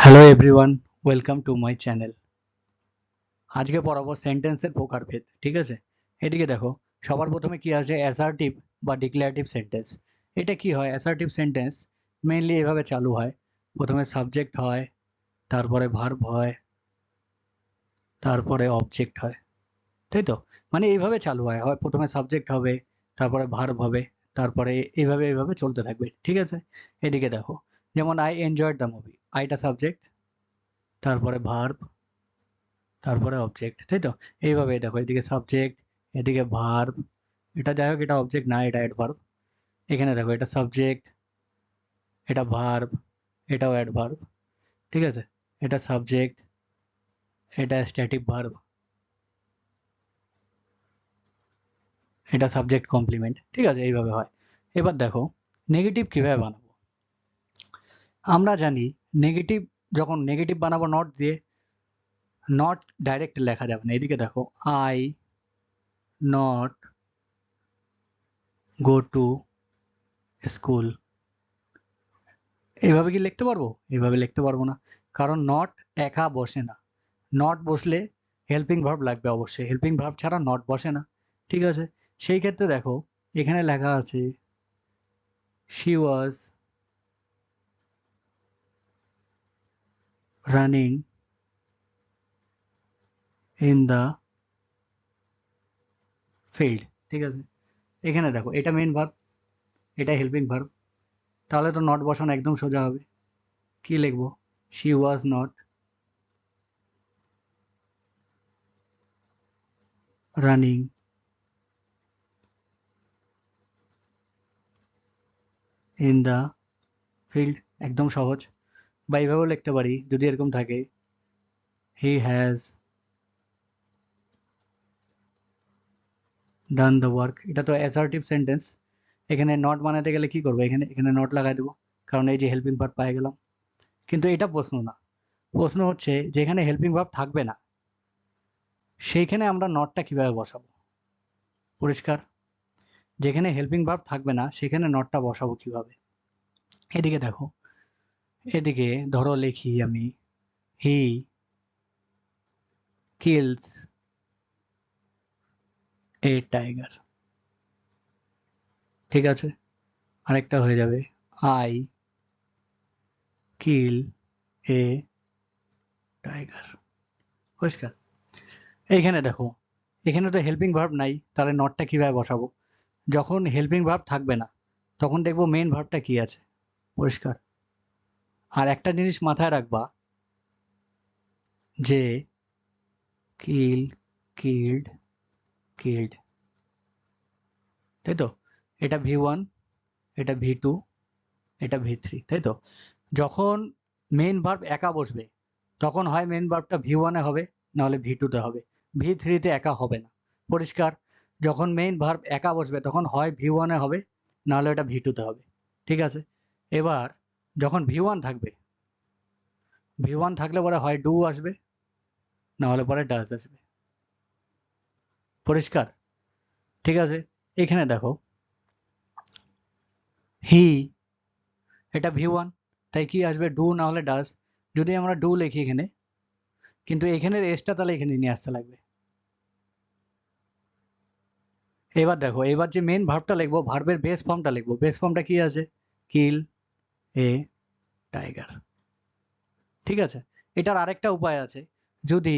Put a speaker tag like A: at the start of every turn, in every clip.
A: Hello everyone, welcome to my channel. আজকে পড়াবো সেন্টেন্সের প্রকারভেদ। ঠিক আছে, এদিকে দেখো, সবার প্রথমে কি আসে? অ্যাসার্টিভ বা ডিক্লারেটিভ সেন্টেন্স। এটা কি হয়? অ্যাসার্টিভ সেন্টেন্স মেইনলি এভাবে চালু হয়, প্রথমে সাবজেক্ট হয়, তারপরে ভার্ব হয়, তারপরে অবজেক্ট হয়, তাই তো? মানে এইভাবে চালু হয়, হয় প্রথমে সাবজেক্ট হবে, তারপরে ভার্ব হবে, তারপরে এইভাবে এইভাবে চলতে থাকবে। ঠিক আছে, এদিকে দেখো, যেমন আই এনজয়েড দ্য মুভি, আইটা সাবজেক্ট, তারপরে ভার্ব, তারপরে অবজেক্ট, তাই তো? এইভাবে দেখো, এদিকে সাবজেক্ট, এদিকে ভার্ব, এটা যাই হোক এটা অবজেক্ট না, এটা অ্যাডভার্ব। এখানে দেখো, এটা সাবজেক্ট, এটা ভার্ব, এটাও অ্যাডভার্ব। ঠিক আছে, এটা সাবজেক্ট, এটা স্ট্যাটিক ভার্ব, এটা সাবজেক্ট কমপ্লিমেন্ট। ঠিক আছে, এইভাবে হয়। এবার দেখো, নেগেটিভ কিভাবে বানাবো। আমরা জানি নেগেটিভ, যখন নেগেটিভ বানাবো নট দিয়ে, নট ডাইরেক্ট লেখা যাবে না। এদিকে দেখো, I not go to school, এইভাবে কি লিখতে পারবো? এইভাবে লিখতে পারবো না, কারণ নট একা বসে না। নট বসলে হেল্পিং ভার্ব লাগবে অবশ্যই, হেল্পিং ভার্ব ছাড়া নট বসে না। ঠিক আছে, সেই ক্ষেত্রে দেখো, এখানে লেখা আছে she was running in the field. ঠিক আছে, এখানে দেখো, এটা মেইন ভার্ব, এটা হেল্পিং ভার্ব, তাহলে তো নট বসানো একদম সোজা হবে। কি লিখবো? She was not running in the field, একদম সহজ। বা এইভাবেও লিখতে পারি যদি এরকম থাকে, he has done the work. এটা তো অ্যাসার্টিভ সেন্টেন্স, এখানে নট বানাতে গেলে কি করবো? এখানে এখানে নট লাগাই দেবো, কারণ এই যে হেল্পিং ভার্ব পেয়ে গেলাম। কিন্তু এটা প্রশ্ন না, প্রশ্ন হচ্ছে যেখানে হেল্পিং ভার্ব থাকবে না সেইখানে আমরা নটটা কিভাবে বসাবো। পরিষ্কার? যেখানে হেল্পিং ভার্ব থাকবে না সেখানে নটটা বসাবো কিভাবে। এদিকে দেখো, এদিকে ধরো লিখি আমি, হি কিলস এ টাইগার। ঠিক আছে, আরেকটা হয়ে যাবে, আই কিল এ টাইগার। পরিষ্কার? এইখানে দেখো, এখানে তো হেল্পিং ভার্ব নাই, তাহলে নটটা কিভাবে বসাবো? যখন হেল্পিং ভার্ব থাকবে না তখন দেখবো মেইন ভার্বটা কি আছে। পরিষ্কার? আর একটা জিনিস মাথায় রাখবা, যে কিল, কিল্ড, কিল্ড, তাই তো? এটা V1, এটা V2, এটা V3, তাই তো? যখন মেইন ভার্ব একা বসবে তখন হয় মেইন ভার্বটা V1 এ হবে, নাহলে V2 তে হবে, V3 তে একা হবে না। পরিষ্কার? যখন মেইন ভার্ব একা বসবে তখন হয় V1 এ হবে, নাহলে এটা V2 তে হবে। ঠিক আছে, এবার যখন V1 থাকবে, V1 থাকলে পরে হয় ডু আসবে, না হলে পরে ডাজ আসবে। পরিষ্কার? ঠিক আছে, এখানে দেখো, হি, এটা V1, তাই কি আসবে? ডু না হলে ডাজ। যদি আমরা ডু লিখি এখানে, কিন্তু এখানের এসটা তাহলে এখানে নিয়ে আসতে লাগবে। এবার দেখো, এবার যে মেন ভার্বটা লিখবো, ভার্বের বেস ফর্মটা লিখবো। বেস ফর্মটা কি আছে? কিল এ টাইগার। ঠিক আছে, এটার আরেকটা উপায় আছে। যদি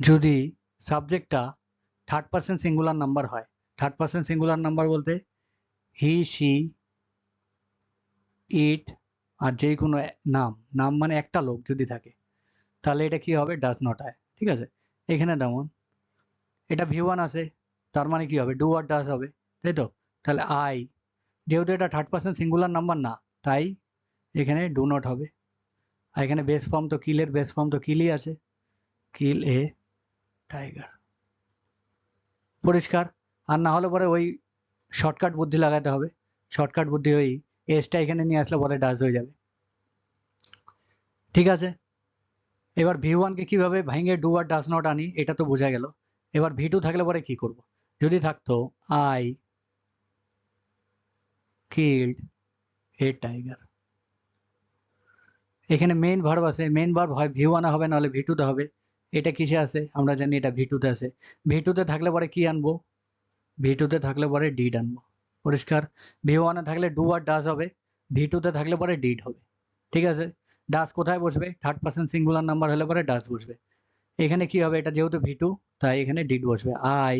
A: যদি সাবজেক্টটা থার্ড পার্সন সিঙ্গুলার নাম্বার হয়, থার্ড পার্সন সিঙ্গুলার নাম্বার বলতে হি, সি, ইট, আর যে কোনো নাম, নাম মানে একটা লোক যদি থাকে, তাহলে এটা কি হবে? ডাজ নট হয়। ঠিক আছে, এখানে যেমন এটা V1 আছে, তার মানে কি হবে? ডু আর ডাজ হবে, তাই তো? তাহলে আই, যেহেতু এটা থার্ড পার্সন সিঙ্গুলার নাম্বার না, তাই এখানে ডু নট হবে। আর এখানে বেস ফর্ম তো কিলের বেস ফর্ম তো কিলই আছে, কিল এ টাইগার। পরিষ্কার? আর না হলে পরে ওই শর্টকাট বুদ্ধি লাগাতে হবে, শর্টকাট বুদ্ধি, ওই এসটা এখানে নিয়ে আসলে পরে ডাজ হয়ে যাবে। ঠিক আছে, এবার V1 কে কিভাবে ভাঙে ডু আর ডাজ নট আনি এটা তো বোঝা গেল। এবার V2 থাকলে পরে কি করব? যদি থাকতো আই কিল্ড এ টাইগার, এখানে মেইন ভার্ব আছে, মেইন ভার্ব হয় V1 এ হবে নাহলে V2 তে হবে। এটা কিসে আছে? আমরা জানি এটা V2 তে আছে। V2 তে থাকলে পরে কি আনবো? V2 তে থাকলে পরে ডিড আনবো। পরিষ্কার? V1 এ থাকলে ডু আর ডাজ হবে, V2 তে থাকলে পরে ডিড হবে। ঠিক আছে? ডাজ কোথায় বসবে? থার্ড পারসন সিঙ্গুলার নাম্বার হলে পরে ডাজ বসবে। এখানে কি হবে? এটা যেহেতু V2 তাই এখানে ডিড বসবে। I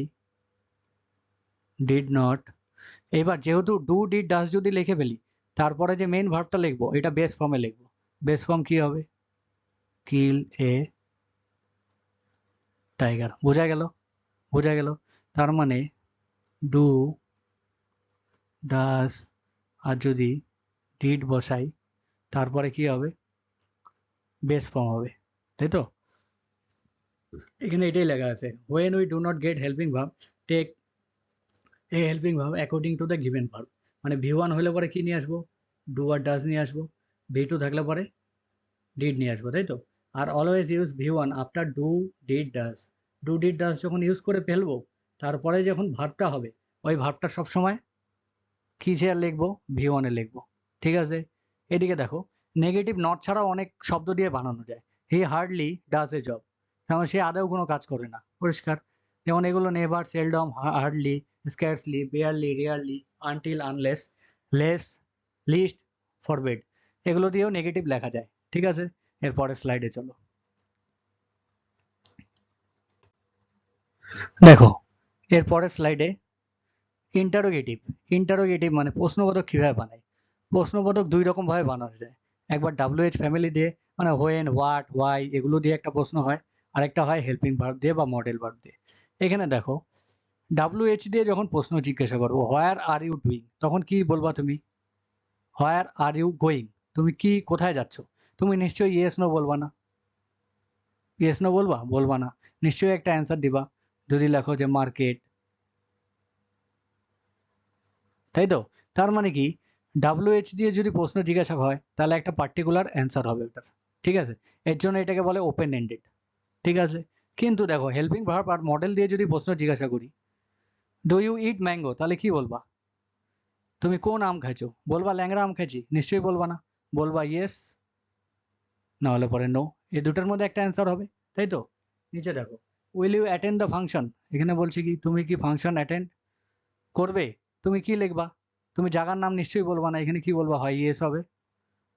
A: did not. এবার যেহেতু ডু ডিড ডাজ যদি লিখে ফেলি, তারপরে যে মেইন ভার্বটা লিখবো এটা বেস ফর্মে লিখবো। বেস ফর্ম কি হবে? কিল এ টাইগার। বোঝা গেল? বোঝা গেল? তার মানে ডু ডাজ আর যদি ডিড বসাই তারপরে কি হবে? বেস ফর্ম হবে, তাই তো? এখানে এটাই লেখা আছে, when we do not get helping verb take a helping verb according to the given verb। মানে V1 হলে পরে কি নিয়ে আসবো? ডু আর ডাজ নিয়ে আসবো। V2 থাকলে পরে ডিড নিয়ে আসবো, তাই তো? আর always use V1 after do did does. Do did does যখন ইউজ করে ফেলবো, তারপরে যখন ভার্বটা হবে ওই ভার্বটা সবসময় কিসে লিখবো? V1 এ লিখবো। ঠিক আছে? এদিকে দেখো, নেগেটিভ নট ছাড়াও অনেক শব্দ দিয়ে বানানো যায়। হি হার্ডলি ডাজ এ জব, যেমন সে আদৌ কোনো কাজ করে না। পরিষ্কার? যেমন এগুলো never, seldom, hardly, scarcely, barely, rarely, until, unless, less, least, forbade, এগুলো দিয়েও নেগেটিভ লেখা যায়। ঠিক আছে? এরপরের স্লাইডে চলো। দেখো এরপরের স্লাইডে ইন্টারোগেটিভ। ইন্টারোগেটিভ মানে প্রশ্নবোধক কিভাবে বানায়? প্রশ্নবোধক দুই রকম ভাবে বানানো যায়। একবার WH ফ্যামিলি দিয়ে, মানে হোয়েন, হোয়াট, হোয়াই এগুলো দিয়ে একটা প্রশ্ন হয়, আরেকটা হয় হেল্পিং ভার্ব দিয়ে বা মডেল ভার্ব দিয়ে। এখানে দেখো, WH দিয়ে যখন প্রশ্ন জিজ্ঞাসা করবো, হোয়ার আর ইউ ডুইং, তখন কি বলবা তুমি? হোয়ার আর ইউ গোয়িং, তুমি কি কোথায় যাচ্ছ? তুমি নিশ্চয়ই ইয়েস নো বলবা না। ইয়েস নো বলবা? বলবা না। নিশ্চয়ই একটা অ্যান্সার দিবা। যদি লেখো যে মার্কেট, তাই তো? তার মানে কি, WH দিয়ে যদি প্রশ্ন জিজ্ঞাসা হয় তাহলে একটা পার্টিকুলার অ্যান্সার হবে ওটার। ঠিক আছে? এর জন্য এটাকে বলে ওপেন এন্ডেড। ঠিক আছে? কিন্তু দেখো হেল্পিং ভার্ব আর মডেল দিয়ে যদি প্রশ্ন জিজ্ঞাসা করি, ডু ইউ ইট ম্যাঙ্গো, তাহলে কি বলবা? তুমি কোন আম খাইছো? বলবা ল্যাংড়া আম খাইছি? নিশ্চয়ই বলবা না। বলবা ইয়েস, না হলে পরে নো। এই দুটার মধ্যে একটা অ্যান্সার হবে, তাই তো? নিচে দেখো, will you attend the function, এখানে বলছি কি তুমি কি ফাংশন অ্যাটেন্ড করবে? তুমি কি লিখবা? তুমি জায়গার নাম নিশ্চয়ই বলবা না, এখানে কি বলবা? হয় ইয়েস হবে,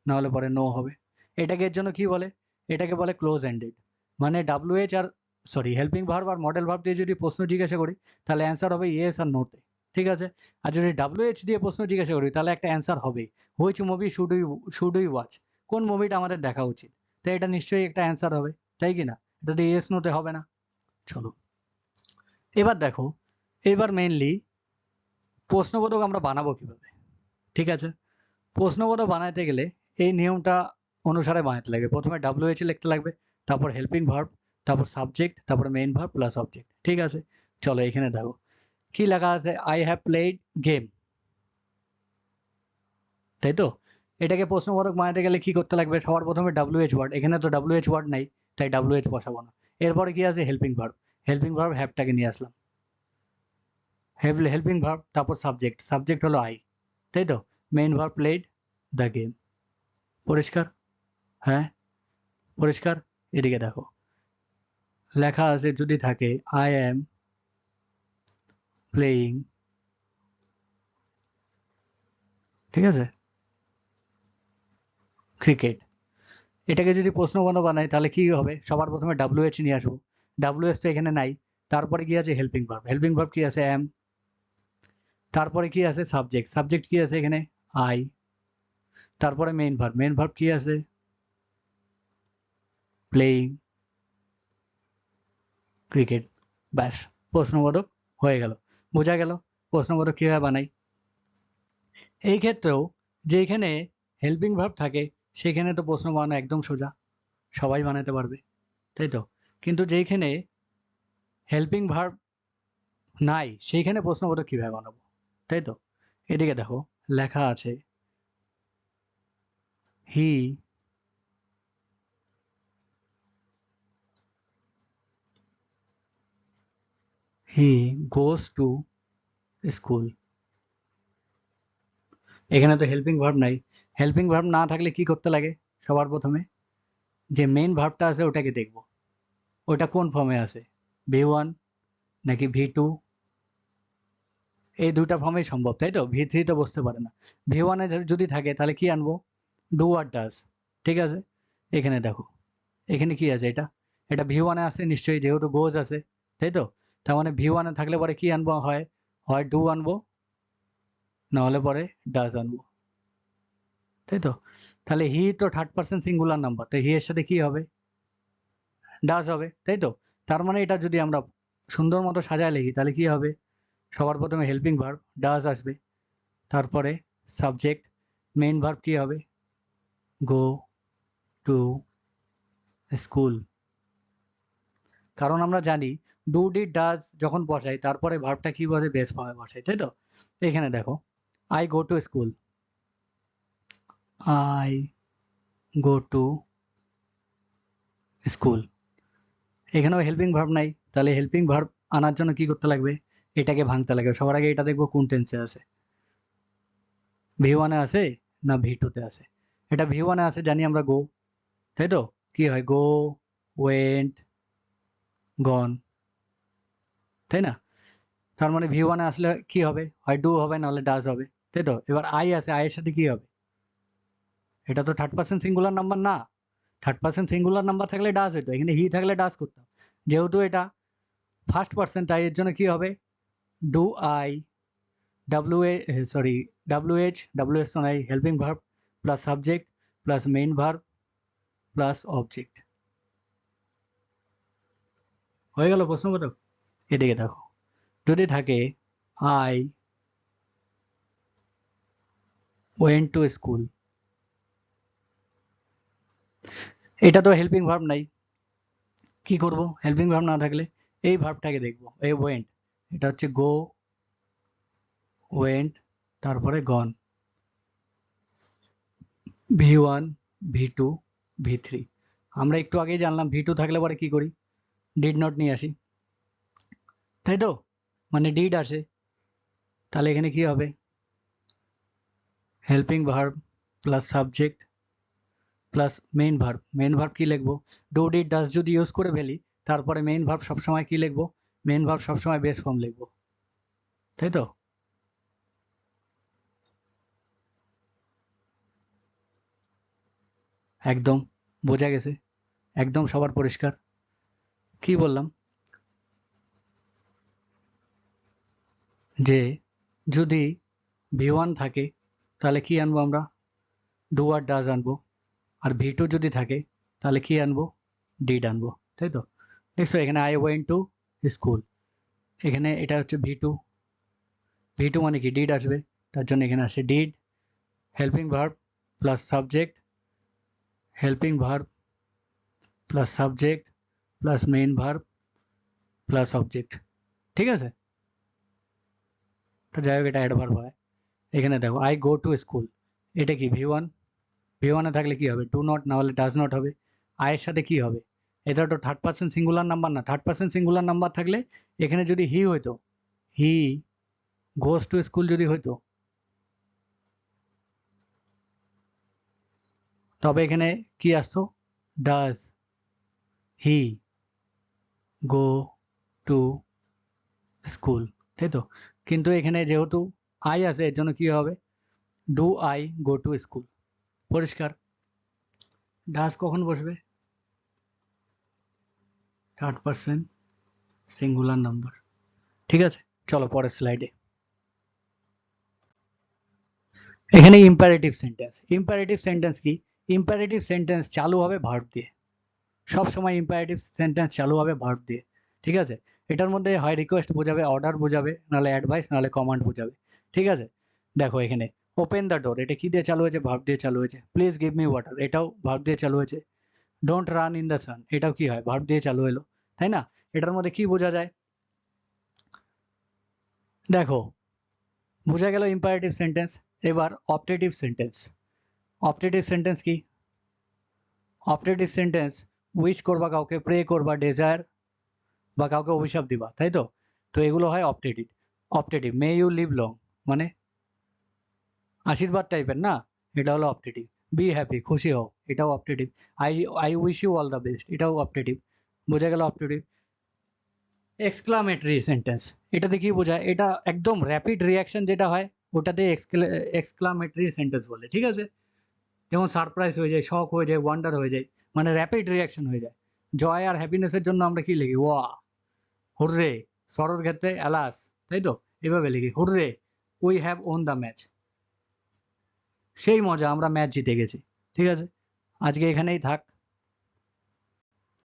A: না হলে পরে নো হবে। এটাকে এর জন্য কি বলে? এটাকে বলে ক্লোজ এন্ডেড। মানে WH আর সরি হেল্পিং ভার্ব আর মডেল ভার্ব দিয়ে যদি প্রশ্ন জিজ্ঞাসা করি তাহলে অ্যান্সার হবে ইয়েস আর নোতে। ঠিক আছে? আর যদি WH দিয়ে প্রশ্ন জিজ্ঞাসা করি তাহলে একটা অ্যান্সার হবে which movie should we watch, কোন মুভিটা আমাদের দেখা উচিত। তাই এটা নিশ্চয়ই একটা অ্যান্সার হবে, তাই কি না? এটা তো ইয়েস নোতে হবে না। চলো এবার দেখো, এবার মেইনলি প্রশ্নবোধক আমরা বানাবো কিভাবে। ঠিক আছে? প্রশ্নবোধক বানাতে গেলে এই নিয়মটা অনুসারে বানাতে লাগবে। প্রথমে WH লিখতে লাগবে, তারপর হেল্পিং ভার্ব, তারপর সাবজেক্ট, তারপর মেইন ভার্ব প্লাস অবজেক্ট। ঠিক আছে? চলো এখানে দেখো কি লেখা আছে, আই হ্যাভ প্লেড গেম, তাই তো? এটাকে প্রশ্নবোধক বানাতে গেলে কি করতে লাগবে? সবার প্রথমে WH ওয়ার্ড, এখানে তো WH ওয়ার্ড নাই তাই WH বসাবো না। এরপরে কি আছে? Helping verb. হেল্পিং ভার্ব হ্যাভটাকে নিয়ে আসলাম, হেল্পিং ভার্ব, তারপর সাবজেক্ট, সাবজেক্ট হলো আই, তাই তো? Main verb played the game. পরিষ্কার? হ্যাঁ পরিষ্কার। এদিকে দেখো লেখা আছে যদি থাকে আই অ্যাম প্লেয়িং, ঠিক আছে, ক্রিকেট। এটাকে যদি প্রশ্নবোধক বানাই তাহলে কি হবে? সবার প্রথমে WH নিয়ে আসবো, WH তো এখানে নাই। তারপরে কি আছে? হেল্পিং ভার্ব, হেল্পিং ভার্ব কি আছে? অ্যাম। তারপরে কি আছে? সাবজেক্ট, সাবজেক্ট কি আছে এখানে? আই। তারপরে মেইন ভার্ব, মেইন ভার্ব কি আছে? Playing cricket. ব্যাস, প্রশ্নবোধক হয়ে গেল। বোঝা গেল প্রশ্নবোধক কিভাবে বানাই। এই ক্ষেত্রেও যেখানে হেল্পিং ভার্ব থাকে সেখানে তো প্রশ্ন বানানো একদম সোজা, সবাই বানাতে পারবে, তাই তো? কিন্তু যেখানে হেল্পিং ভার্ব নাই সেইখানে প্রশ্নবোধক কিভাবে বানাবো, তাই তো? এদিকে দেখো লেখা আছে হি হি গোস টু স্কুল। এখানে তো হেল্পিং ভার্ব নাই। হেল্পিং ভার্ব না থাকলে কি করতে লাগে? সবার প্রথমে যে মেইন ভার্বটা আছে ওটাকে দেখব, ওটা কোন ফর্মে আছে, V1 নাকি V2, এই দুইটা ফর্মেই সম্ভব, তাই তো। V3 তো বসতে পারে না। V1 এ যদি থাকে তাহলে কি আনবো, ডু আর ডাজ। ঠিক আছে, এখানে দেখো এখানে কি আছে, এটা V1 এ আছে নিশ্চয়ই, যেহেতু গোজ আছে, তাই তো। তার মানে V1 এ থাকলে পরে কি আনবো, হয় হয় ডু আনবো, না হলে পরে ডাজ আনবো, তাই তো। তাহলে হি তো থার্ড পার্সন সিঙ্গুলার নাম্বার, তো হি এর সাথে কি হবে, ডাজ হবে, তাই তো। তার মানে এটা যদি আমরা সুন্দর মতো সাজায় লিখি তাহলে কি হবে, সবার প্রথমে হেল্পিং ভার্ব ডাজ আসবে, তারপরে সাবজেক্ট, মেইন ভার্ব কি হবে, গো টু স্কুল। কারণ আমরা জানি ডু ডিড ডাজ যখন বসাই তারপরে ভার্বটা কি বসে, বেস ফর্মে বসাই, তাই তো। এখানে দেখো I go to school, I go to school, এখানেও হেল্পিং ভার্ব নাই, তাহলে হেল্পিং ভার্ব আনার জন্য কি করতে লাগবে, এটাকে ভাঙতে লাগবে। সবার আগে এটা দেখবো কোন টেন্সে আছে, V1 এ আছে না V2 তে আছে। এটা V1 এ আছে, জানি আমরা গো, তাই তো। কি হয়, গো, ওয়েন্ট, গন, তাই না। তার মানে V1 এ আসলে কি হবে, হয় ডু হবে নাহলে ডাজ হবে, তাই তো। এবার আই আছে, আই এর সাথে কি হবে, এটা তো থার্ড পার্সন সিঙ্গুলার নাম্বার না, থার্ড পার্সন সিঙ্গুলার নাম্বার থাকলে ডাজ হতো, এখানে হি থাকলে ডাজ করতাম। যেহেতু এটা ফার্স্ট পার্সন তাই এর জন্য কি হবে, ডু আই, WH নাই, helping verb plus subject plus main verb plus object, হয়ে গেল প্রশ্ন কত। এদিকে দেখো যদি থাকে আই ওয়েন্ট টু স্কুল, এটা তো হেল্পিং ভার্ব নাই, কি করব, হেল্পিং ভার্ব না থাকলে এই ভার্বটাকে দেখবো, এই ওয়েন্ট, এটা হচ্ছে গো, ওয়েন্ট, তারপরে গন, V1 V2 V3। আমরা একটু আগেই জানলাম V2 থাকলে পরে কি করি, ডিড নট নিয়ে আসি, তাই তো, মানে ডিড আসে। তাহলে এখানে কি হবে, helping verb plus subject plus main verb, main verb কি লিখবো, ডু ডিড ডাজ যদি ইউজ করে ফেলি তারপরে মেইন ভার্ব সবসময় কি লিখবো, মেইন ভার্ব সবসময় বেস ফর্ম লিখবো, তাই তো। একদম বোঝা গেছে, একদম সবার পরিষ্কার। কি বললাম, যে যদি V1 থাকে তাহলে কি আনবো আমরা, ডু আর ডাজ আনবো, আর V2 যদি থাকে তাহলে কি আনবো, ডিড আনবো, তাই তো। দেখছো এখানে আই ওয়েন্ট টু স্কুল, এখানে এটা হচ্ছে V2, V2 মানে কি ডিড আসবে, তার জন্য এখানে আসে did, helping verb plus subject, helping verb plus subject plus main verb plus object, ঠিক আছে। তো যাই হোক এটা অ্যাডভার্ব হয়। এখানে দেখো আই গো টু স্কুল, এটা কি V1, V1 এ থাকলে কি হবে, ডু নট না হলে ডাজ নট হবে। আই এর সাথে কি হবে, এটা তো থার্ড পার্সন সিঙ্গুলার নাম্বার না, থার্ড পার্সন সিঙ্গুলার নাম্বার থাকলে এখানে যদি হি হইতো, হি গোস টু স্কুল যদি হইতো, তবে এখানে কি আসতো, does he go to school, তাই তো। কিন্তু এখানে যেহেতু আই আছে এর জন্য কি হবে, do I go to school, পরিষ্কার। ডাজ কখন বসবে, থার্ড পার্সন সিঙ্গুলার নাম্বার, ঠিক আছে। চলো পরের স্লাইডে। এখানে ইম্পারেটিভ সেন্টেন্স, ইম্পারেটিভ সেন্টেন্স কি, ইম্পারেটিভ সেন্টেন্স চালু হবে ভার্ব দিয়ে, সব সময় ইম্পারেটিভ সেন্টেন্স চালু হবে ভার্ব দিয়ে, ঠিক আছে। এটার মধ্যে হয় রিকোয়েস্ট বোঝাবে, অর্ডার বোঝাবে, নাহলে অ্যাডভাইস, নাহলে কমান্ড বোঝাবে, ঠিক আছে। দেখো এখানে ওপেন দ্য ডোর, এটা কি দিয়ে চালু হয়েছে, ভার্ব দিয়ে চালু হয়েছে। প্লিজ গিভ মি ওয়াটার, এটাও ভার্ব দিয়ে চালু হয়েছে। Don't run in the sun, এটাও কি হয়, ভার্ব দিয়ে চালু হলো, তাই না। এটার মধ্যে কি বোঝা যায়, দেখো বোঝা গেল ইম্পারেটিভ সেন্টেন্স। এবার অপটেটিভ সেন্টেন্স, অপটেটিভ সেন্টেন্স কি, অপটেটিভ সেন্টেন্স উইশ করবা কাউকে, প্রে করবা, ডেজায়ার বা কাউকে অভিশাপ দিবা, তাই তো। তো এগুলো হয় optative, may you live long মানে আশীর্বাদ টাইপের না, এটা হলো অপটেটিভ। বি হ্যাপি, খুশি হও, এটাও optative. I I wish you all the best, এটাও অপটেটিভ। বোঝা গেল অপটেটিভ। এক্সক্লামেটরি সেন্টেন্স, এটাতে কি বোঝায়? এটা একদম র্যাপিড রিয়াকশন যেটা হয় ওটাতে এক্সক্লামেটরি সেন্টেন্স বলে, ঠিক আছে? যেমন সারপ্রাইজ হয়ে যায়, শক হয়ে যায়, ওয়ান্ডার হয়ে যায়, মানে র্যাপিড রিয়াকশন হয়ে যায়। জয় আর হ্যাপিনেসের জন্য আমরা কি লিখি? ওয়া, হুররে। সরোর ক্ষেত্রে অ্যালাস, তাই তো? এভাবে লিখি, hurrah we have won the match. সেই মজা, আমরা ম্যাচ জিতে গেছি। ঠিক আছে, আজকে এখানেই থাক।